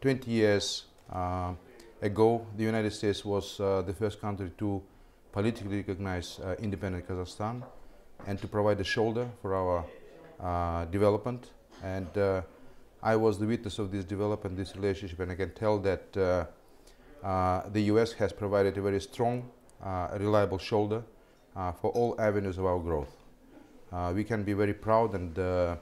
20 years ago, the United States was the first country to politically recognize independent Kazakhstan and to provide a shoulder for our development. And I was the witness of this development, this relationship, and I can tell that the US has provided a very strong, reliable shoulder for all avenues of our growth. We can be very proud and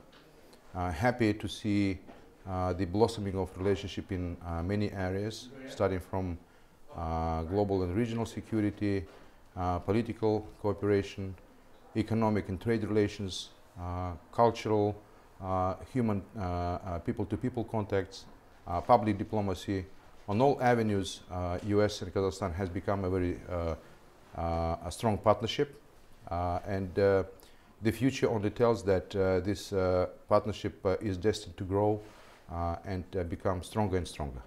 happy to see the blossoming of relationship in many areas, starting from global and regional security, political cooperation, economic and trade relations, cultural, human people-to-people contacts, public diplomacy. On all avenues, US and Kazakhstan has become a very a strong partnership, and the future only tells that this partnership is destined to grow and become stronger and stronger.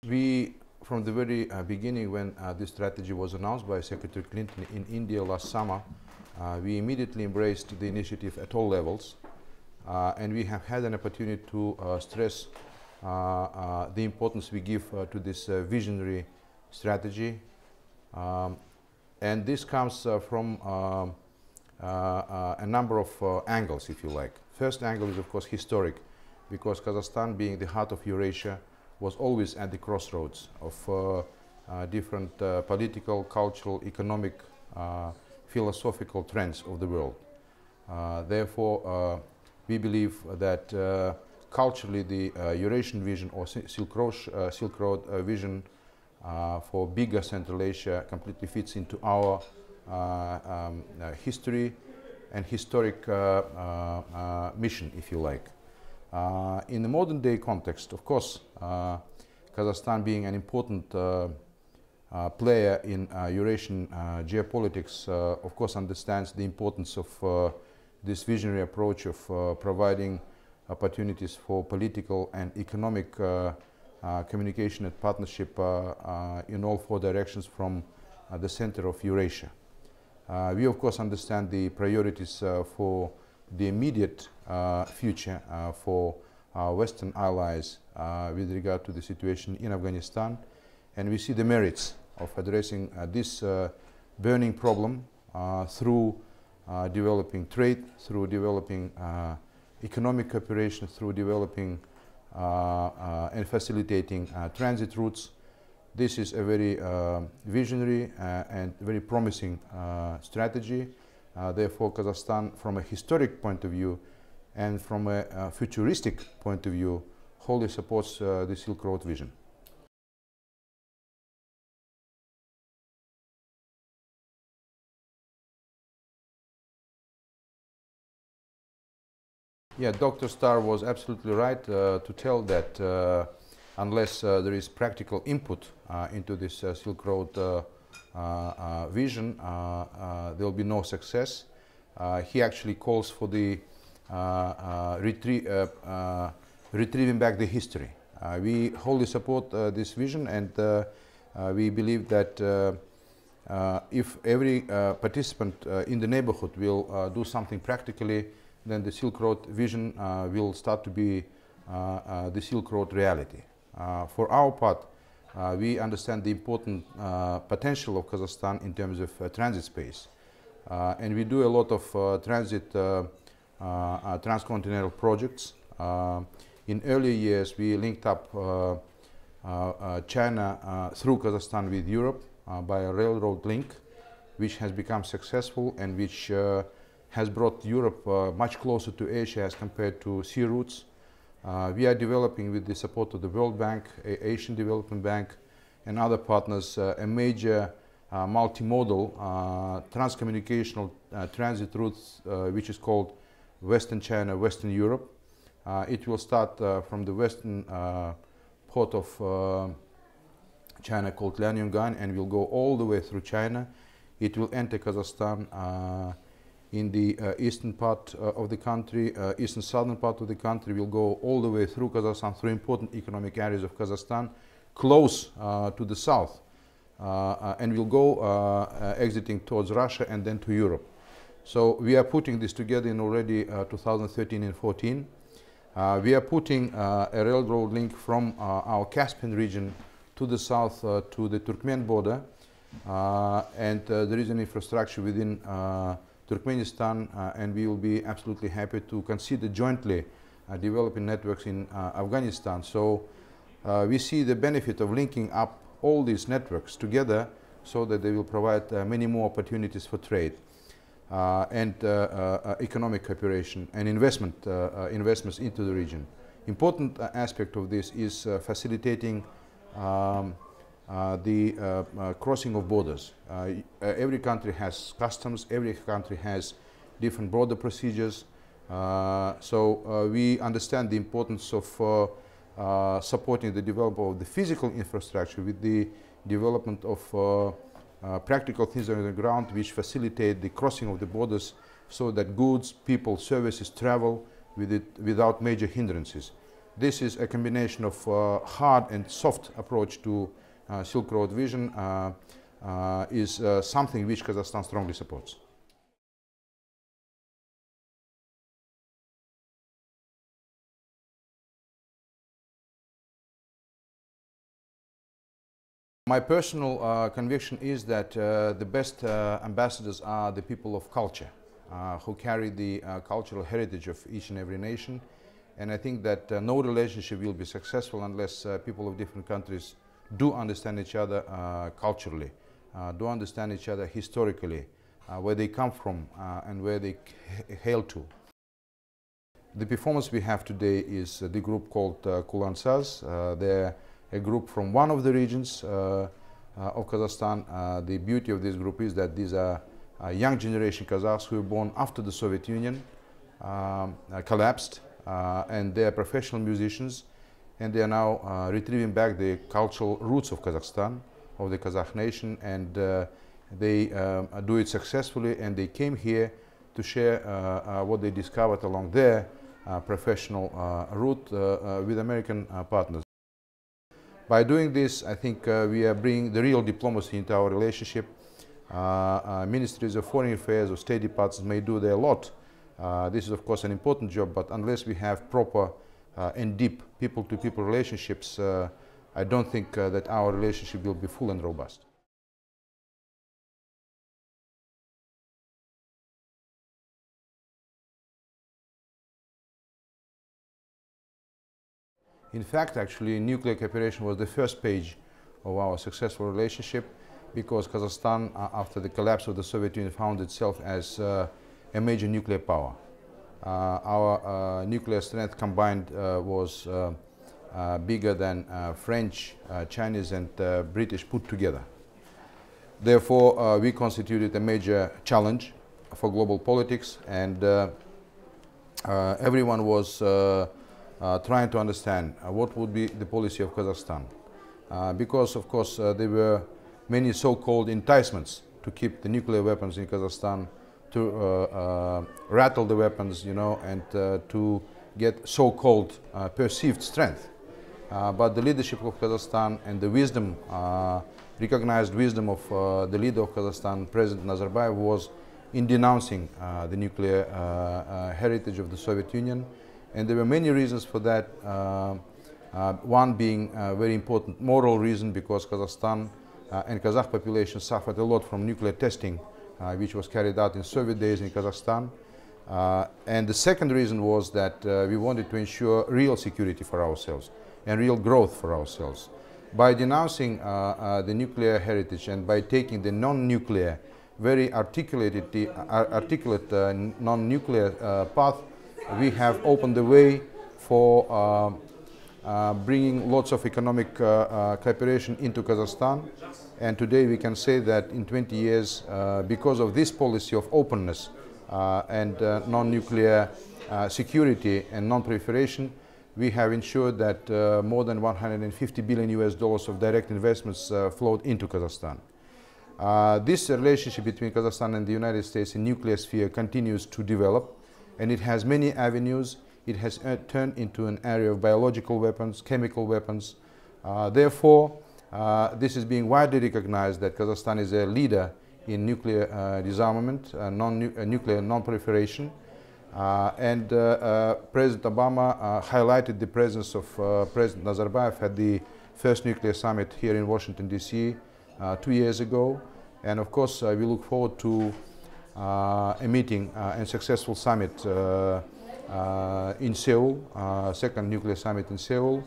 We, from the very beginning, when this strategy was announced by Secretary Clinton in India last summer, we immediately embraced the initiative at all levels, and we have had an opportunity to stress the importance we give to this visionary strategy, and this comes from a number of angles, if you like. First angle is, of course, historic, because Kazakhstan, being the heart of Eurasia, was always at the crossroads of different political, cultural, economic, philosophical trends of the world. Therefore, we believe that culturally the Eurasian vision or Silk Road vision for bigger Central Asia completely fits into our history and historic mission, if you like. In the modern day context, of course, Kazakhstan, being an important player in Eurasian geopolitics, of course understands the importance of this visionary approach of providing opportunities for political and economic communication and partnership in all four directions from the center of Eurasia. We, of course, understand the priorities for the immediate future for our Western allies with regard to the situation in Afghanistan, and we see the merits of addressing this burning problem through developing trade, through developing economic cooperation, through developing and facilitating transit routes. This is a very visionary and very promising strategy. Therefore, Kazakhstan, from a historic point of view and from a futuristic point of view, wholly supports the Silk Road vision. Yeah, Dr. Starr was absolutely right to tell that unless there is practical input into this Silk Road vision, there will be no success. He actually calls for the retrieving back the history. We wholly support this vision, and we believe that if every participant in the neighborhood will do something practically, then the Silk Road vision will start to be the Silk Road reality. For our part, we understand the important potential of Kazakhstan in terms of transit space. And we do a lot of transit transcontinental projects. In earlier years, we linked up China through Kazakhstan with Europe by a railroad link, which has become successful and which has brought Europe much closer to Asia as compared to sea routes. We are developing, with the support of the World Bank, Asian Development Bank, and other partners, a major multimodal transcommunicational transit route, which is called Western China, Western Europe. It will start from the western port of China called Lianyungan and will go all the way through China. It will enter Kazakhstan in the eastern part of the country, eastern southern part of the country, will go all the way through Kazakhstan, through important economic areas of Kazakhstan, close to the south. and will go exiting towards Russia and then to Europe. So we are putting this together in already 2013 and 14. We are putting a railroad link from our Caspian region to the south to the Turkmen border, and there is an infrastructure within Turkmenistan, and we will be absolutely happy to consider jointly developing networks in Afghanistan. So we see the benefit of linking up all these networks together so that they will provide many more opportunities for trade and economic cooperation and investments into the region. Important aspect of this is facilitating the crossing of borders. Every country has customs, every country has different border procedures. So we understand the importance of supporting the development of the physical infrastructure with the development of practical things on the ground which facilitate the crossing of the borders so that goods, people, services travel without major hindrances. This is a combination of hard and soft approach to Silk Road vision, is something which Kazakhstan strongly supports. My personal conviction is that the best ambassadors are the people of culture, who carry the cultural heritage of each and every nation. And I think that no relationship will be successful unless people of different countries do understand each other culturally, do understand each other historically, where they come from and where they hail to. The performance we have today is the group called Kulansaz. They're a group from one of the regions of Kazakhstan. The beauty of this group is that these are young generation Kazakhs who were born after the Soviet Union collapsed, and they are professional musicians, and they are now retrieving back the cultural roots of Kazakhstan, of the Kazakh nation, and they do it successfully, and they came here to share what they discovered along their professional route with American partners. By doing this, I think we are bringing the real diplomacy into our relationship. Ministries of Foreign Affairs or State Departments may do their lot. This is, of course, an important job, but unless we have proper and deep people-to-people relationships, I don't think that our relationship will be full and robust. In fact, actually, nuclear cooperation was the first page of our successful relationship, because Kazakhstan, after the collapse of the Soviet Union, found itself as a major nuclear power. Our nuclear strength combined was bigger than French, Chinese and British put together. Therefore, we constituted a major challenge for global politics, and everyone was trying to understand what would be the policy of Kazakhstan. Because, of course, there were many so-called enticements to keep the nuclear weapons in Kazakhstan, to rattle the weapons, you know, and to get so-called perceived strength. But the leadership of Kazakhstan and the wisdom, recognized wisdom of the leader of Kazakhstan, President Nazarbayev, was in denouncing the nuclear heritage of the Soviet Union. And there were many reasons for that, one being a very important moral reason, because Kazakhstan and Kazakh population suffered a lot from nuclear testing, which was carried out in Soviet days in Kazakhstan. And the second reason was that we wanted to ensure real security for ourselves and real growth for ourselves. By denouncing the nuclear heritage and by taking the non-nuclear, very articulate non-nuclear path, we have opened the way for bringing lots of economic cooperation into Kazakhstan. And today we can say that in 20 years, because of this policy of openness and non-nuclear security and non-proliferation, we have ensured that more than $150 billion of direct investments flowed into Kazakhstan. This relationship between Kazakhstan and the United States in nuclear sphere continues to develop, and it has many avenues. It has turned into an area of biological weapons, chemical weapons. Therefore, This is being widely recognized that Kazakhstan is a leader in nuclear disarmament, nuclear non-proliferation. President Obama highlighted the presence of President Nazarbayev at the first nuclear summit here in Washington, D.C. 2 years ago. And of course, we look forward to a meeting and successful summit in Seoul, second nuclear summit in Seoul.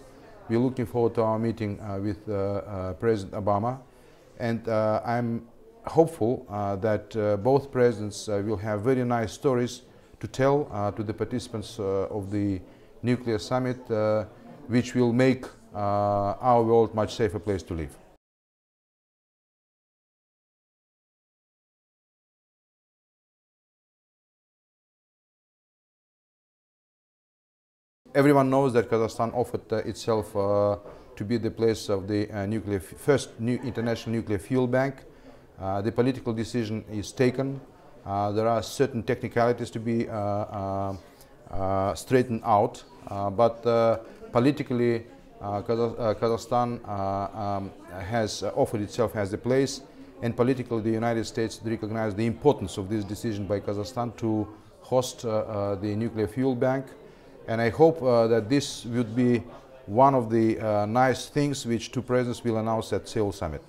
We're looking forward to our meeting with President Obama. And I'm hopeful that both presidents will have very nice stories to tell to the participants of the nuclear summit, which will make our world a much safer place to live. Everyone knows that Kazakhstan offered itself to be the place of the first international nuclear fuel bank. The political decision is taken. There are certain technicalities to be straightened out, but politically Kazakhstan has offered itself as the place, and politically the United States recognize the importance of this decision by Kazakhstan to host the nuclear fuel bank. And I hope that this would be one of the nice things which two presidents will announce at Seoul summit.